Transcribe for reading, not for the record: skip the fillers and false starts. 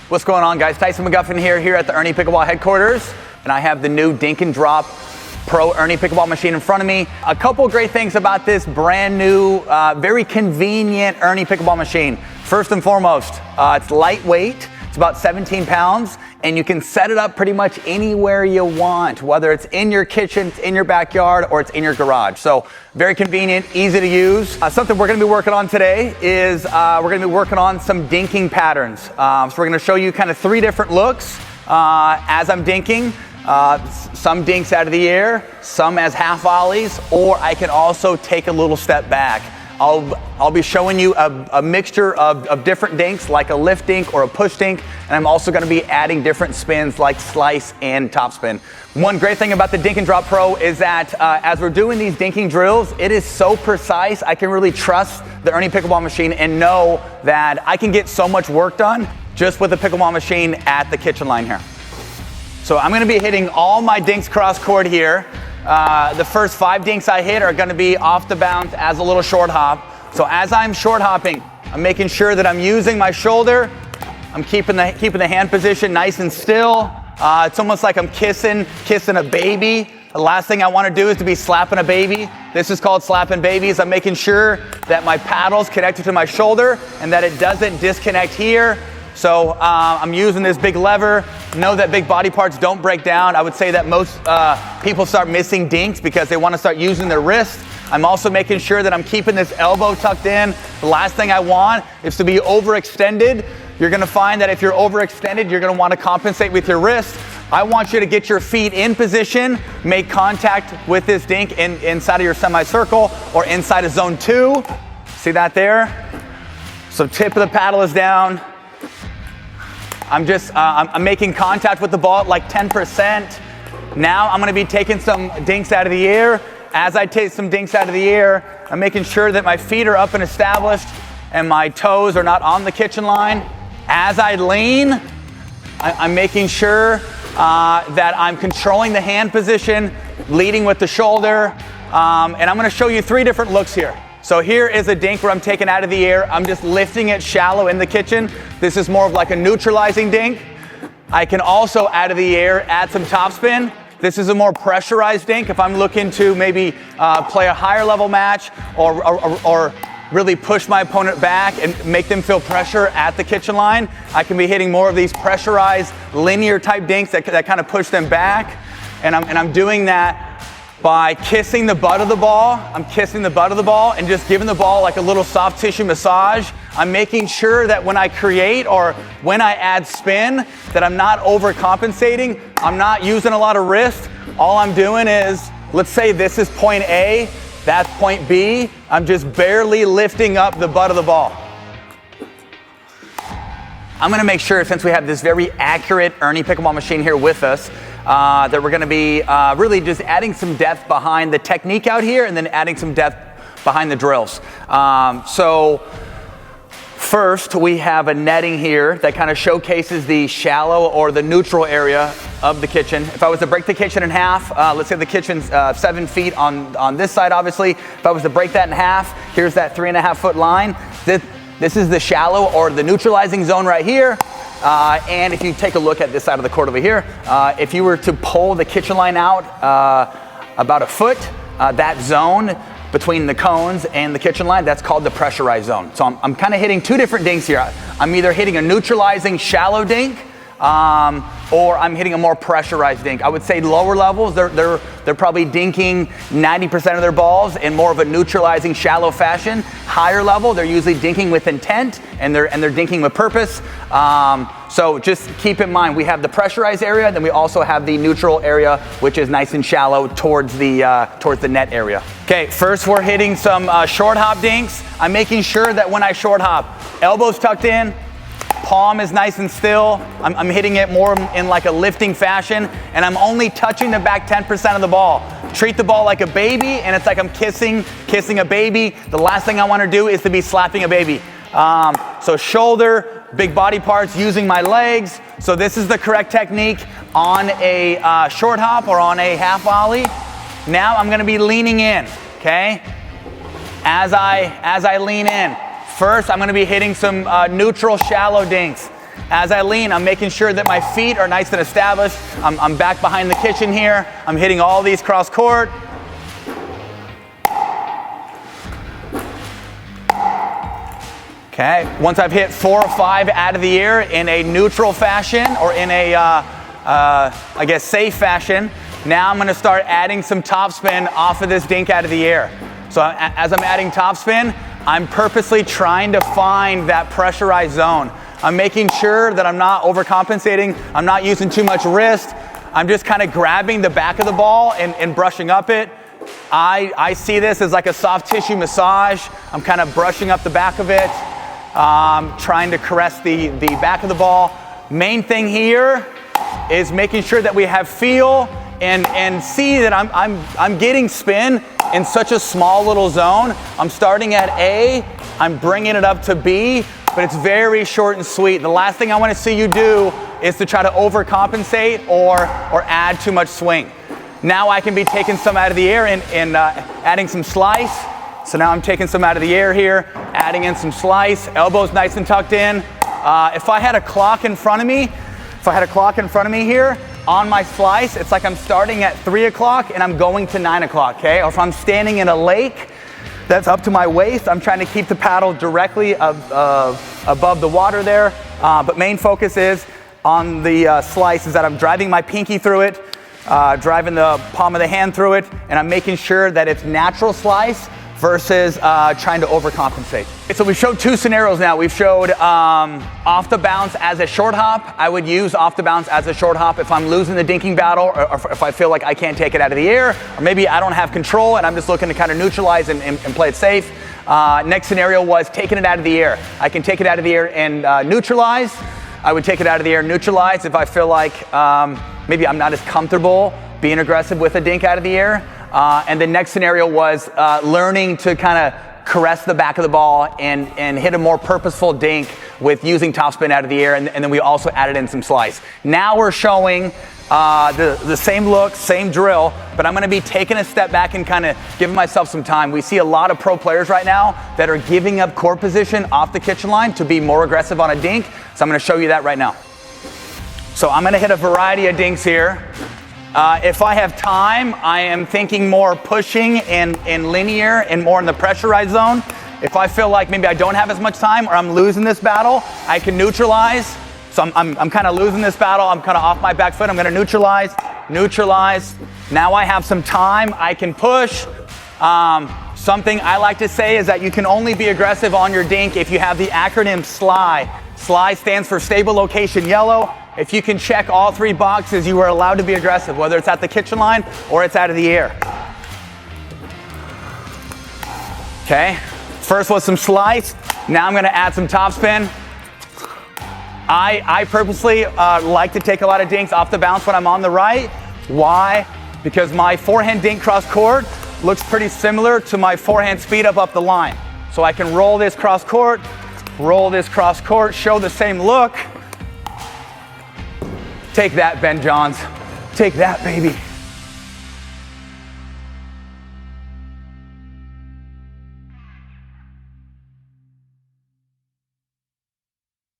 What's going on, guys? Tyson McGuffin here at the ERNE Pickleball headquarters, and I have the new Dink Drop Pro ERNE Pickleball machine in front of me. A couple great things about this brand new, very convenient ERNE Pickleball machine. First and foremost, it's lightweight. It's about 17 pounds, and you can set it up pretty much anywhere you want, whether it's in your kitchen, it's in your backyard, or it's in your garage. So very convenient, easy to use. Something we're gonna be working on today is we're gonna be working on some dinking patterns. So we're gonna show you kind of 3 different looks as I'm dinking. Some dinks out of the air, some as half volleys, or I can also take a little step back. I'll be showing you a mixture of different dinks, like a lift dink or a push dink, and I'm also gonna be adding different spins like slice and topspin. One great thing about the Dink Drop Pro is that as we're doing these dinking drills, it is so precise. I can really trust the ERNE Pickleball machine and know that I can get so much work done just with the pickleball machine at the kitchen line here. So I'm gonna be hitting all my dinks cross court here. The first 5 dinks I hit are gonna be off the bounce as a little short hop. So as I'm short hopping, I'm making sure that I'm using my shoulder. I'm keeping the hand position nice and still. It's almost like I'm kissing a baby. The last thing I wanna do is to be slapping a baby. This is called slapping babies. I'm making sure that my paddle's connected to my shoulder and that it doesn't disconnect here. So I'm using this big lever. Know that big body parts don't break down. I would say that most people start missing dinks because they want to start using their wrist. I'm also making sure that I'm keeping this elbow tucked in. The last thing I want is to be overextended. You're gonna find that if you're overextended, you're gonna want to compensate with your wrist. I want you to get your feet in position, make contact with this dink inside of your semicircle or inside of zone 2. See that there? So tip of the paddle is down. I'm making contact with the ball at like 10%. Now I'm gonna be taking some dinks out of the air. As I take some dinks out of the air, I'm making sure that my feet are up and established and my toes are not on the kitchen line. As I lean, I'm making sure that I'm controlling the hand position, leading with the shoulder, and I'm gonna show you 3 different looks here. So here is a dink where I'm taking out of the air. I'm just lifting it shallow in the kitchen. This is more of like a neutralizing dink. I can also, out of the air, add some topspin. This is a more pressurized dink. If I'm looking to maybe play a higher level match or really push my opponent back and make them feel pressure at the kitchen line, I can be hitting more of these pressurized linear type dinks that kind of push them back. And I'm doing that by kissing the butt of the ball. I'm kissing the butt of the ball and just giving the ball like a little soft tissue massage. I'm making sure that when I create or when I add spin, that I'm not overcompensating. I'm not using a lot of wrist. All I'm doing is, let's say this is point A, that's point B. I'm just barely lifting up the butt of the ball. I'm gonna make sure, since we have this very accurate ERNE Pickleball machine here with us, that we're gonna be really just adding some depth behind the technique out here and then adding some depth behind the drills. So first, we have a netting here that kind of showcases the shallow or the neutral area of the kitchen. If I was to break the kitchen in half, let's say the kitchen's 7 feet on this side, obviously. If I was to break that in half, here's that 3.5 foot line. This is the shallow or the neutralizing zone right here. And if you take a look at this side of the court over here, if you were to pull the kitchen line out about a foot, that zone between the cones and the kitchen line, that's called the pressurized zone. So I'm kind of hitting 2 different dinks here. I'm either hitting a neutralizing shallow dink, or I'm hitting a more pressurized dink. I would say lower levels, they're probably dinking 90% of their balls in more of a neutralizing shallow fashion. Higher level, they're usually dinking with intent and they're dinking with purpose. So just keep in mind, we have the pressurized area, then we also have the neutral area, which is nice and shallow towards the net area. Okay, first we're hitting some short hop dinks. I'm making sure that when I short hop, elbows tucked in, palm is nice and still. I'm hitting it more in like a lifting fashion, and I'm only touching the back 10% of the ball. Treat the ball like a baby, and it's like I'm kissing a baby. The last thing I want to do is to be slapping a baby. So shoulder, big body parts, using my legs. So this is the correct technique on a short hop or on a half volley. Now I'm going to be leaning in, okay? As I lean in, first I'm going to be hitting some neutral shallow dinks. As I lean, I'm making sure that my feet are nice and established. I'm back behind the kitchen here. I'm hitting all these cross court. Okay, once I've hit 4 or 5 out of the air in a neutral fashion, or in a, I guess, safe fashion, now I'm gonna start adding some topspin off of this dink out of the air. So as I'm adding topspin, I'm purposely trying to find that pressurized zone. I'm making sure that I'm not overcompensating. I'm not using too much wrist. I'm just kind of grabbing the back of the ball and brushing up it. I see this as like a soft tissue massage. I'm kind of brushing up the back of it, trying to caress the back of the ball. Main thing here is making sure that we have feel and see that I'm getting spin in such a small little zone. I'm starting at A, I'm bringing it up to B, but it's very short and sweet. The last thing I want to see you do is to try to overcompensate or add too much swing. Now I can be taking some out of the air and adding some slice. So now I'm taking some out of the air here, adding in some slice, elbows nice and tucked in. If I had a clock in front of me, here on my slice, it's like I'm starting at 3 o'clock and I'm going to 9 o'clock, okay? Or if I'm standing in a lake that's up to my waist, I'm trying to keep the paddle directly above the water there. But main focus is on the slice is that I'm driving my pinky through it, driving the palm of the hand through it, and I'm making sure that it's natural slice versus trying to overcompensate. So we've showed 2 scenarios now. We've showed off the bounce as a short hop. I would use off the bounce as a short hop if I'm losing the dinking battle, or if I feel like I can't take it out of the air, or maybe I don't have control and I'm just looking to kind of neutralize and play it safe. Next scenario was taking it out of the air. I can take it out of the air and neutralize. I would take it out of the air and neutralize if I feel like maybe I'm not as comfortable being aggressive with a dink out of the air. And the next scenario was learning to kind of caress the back of the ball and hit a more purposeful dink with using topspin out of the air, and then we also added in some slice. Now we're showing the same look, same drill, but I'm gonna be taking a step back and kind of giving myself some time. We see a lot of pro players right now that are giving up court position off the kitchen line to be more aggressive on a dink, so I'm gonna show you that right now. So I'm gonna hit a variety of dinks here. If I have time, I am thinking more pushing and linear and more in the pressurized zone. If I feel like maybe I don't have as much time or I'm losing this battle, I can neutralize. So I'm kind of losing this battle. I'm kind of off my back foot. I'm going to neutralize. Now I have some time. I can push. Something I like to say is that you can only be aggressive on your dink if you have the acronym SLY. SLY stands for stable location yellow. If you can check all 3 boxes, you are allowed to be aggressive, whether it's at the kitchen line or it's out of the air. Okay, first was some slice. Now I'm gonna add some topspin. I purposely like to take a lot of dinks off the bounce when I'm on the right. Why? Because my forehand dink cross court looks pretty similar to my forehand speed up the line. So I can roll this cross court, show the same look. Take that, Ben Johns. Take that, baby.